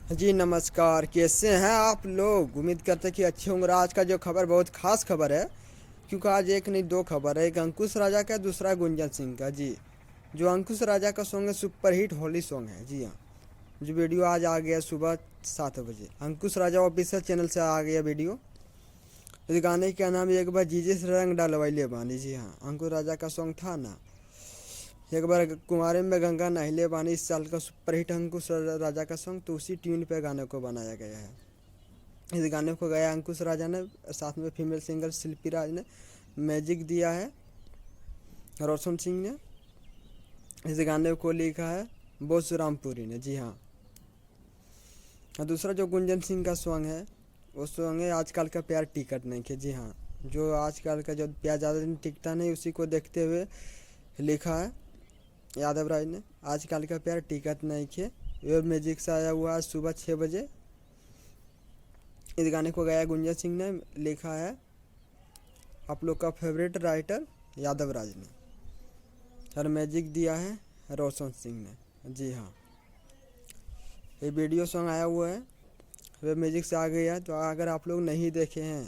जी नमस्कार, कैसे हैं आप लोग। उम्मीद करते हैं कि अच्छे होंगे। आज का जो खबर बहुत खास खबर है, क्योंकि आज एक नहीं दो खबर है। एक अंकुश राजा का, दूसरा गुंजन सिंह का। जी, जो अंकुश राजा का सॉन्ग है सुपर हिट होली सॉन्ग है। जी हाँ, जो वीडियो आज आ गया सुबह 7 बजे, अंकुश राजा ऑफिशियल चैनल से आ गया वीडियो। इस गाने का नाम एक बार जीजे से रंग डालवाइले बानी। जी हाँ, अंकुश राजा का सॉन्ग था ना, एक बार कुंवारे में गंगा नहले बानी। इस साल का सुपर हिट अंकुश राजा का सॉन्ग, तो उसी ट्यून पे गाने को बनाया गया है। इस गाने को गाया अंकुश राजा ने, साथ में फीमेल सिंगर शिल्पी राज ने, मैजिक दिया है रोशन सिंह ने। इस गाने को लिखा है बोस रामपुरी ने। जी हाँ, और दूसरा जो गुंजन सिंह का सॉन्ग है, वो सॉन्ग है आजकल का प्यार टिकट नहीं के। जी हाँ, जो आजकल का जो प्यार ज़्यादा दिन टिकता नहीं, उसी को देखते हुए लिखा है यादव राज ने। आजकल का प्यार टिकट नहीं खे, ये म्यूजिक से आया हुआ आज सुबह 6 बजे। इस गाने को गाया गुंजन सिंह ने, लिखा है आप लोग का फेवरेट राइटर यादव राज ने, और मैजिक दिया है रोशन सिंह ने। जी हाँ, ये वीडियो सॉन्ग आया हुआ है, वे म्यूजिक से आ गया है। तो अगर आप लोग नहीं देखे हैं,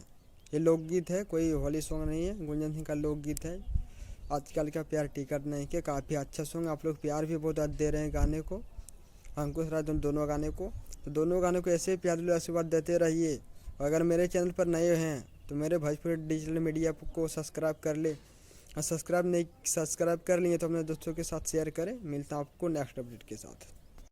ये लोकगीत है, कोई होली सॉन्ग नहीं है, गुंजन सिंह का लोकगीत है। आजकल का प्यार टिकट नहीं के, काफ़ी अच्छा सॉन्ग। आप लोग प्यार भी बहुत दे रहे हैं गाने को, अंकुश राज दोनों गाने को। तो दोनों गानों को ऐसे ही प्यार लो आशीर्वाद देते रहिए। और अगर मेरे चैनल पर नए हैं तो मेरे भोजपुरी डिजिटल मीडिया को सब्सक्राइब कर ले, और सब्सक्राइब कर लिए तो अपने दोस्तों के साथ शेयर करें। मिलता हूँ आपको नेक्स्ट अपडेट के साथ।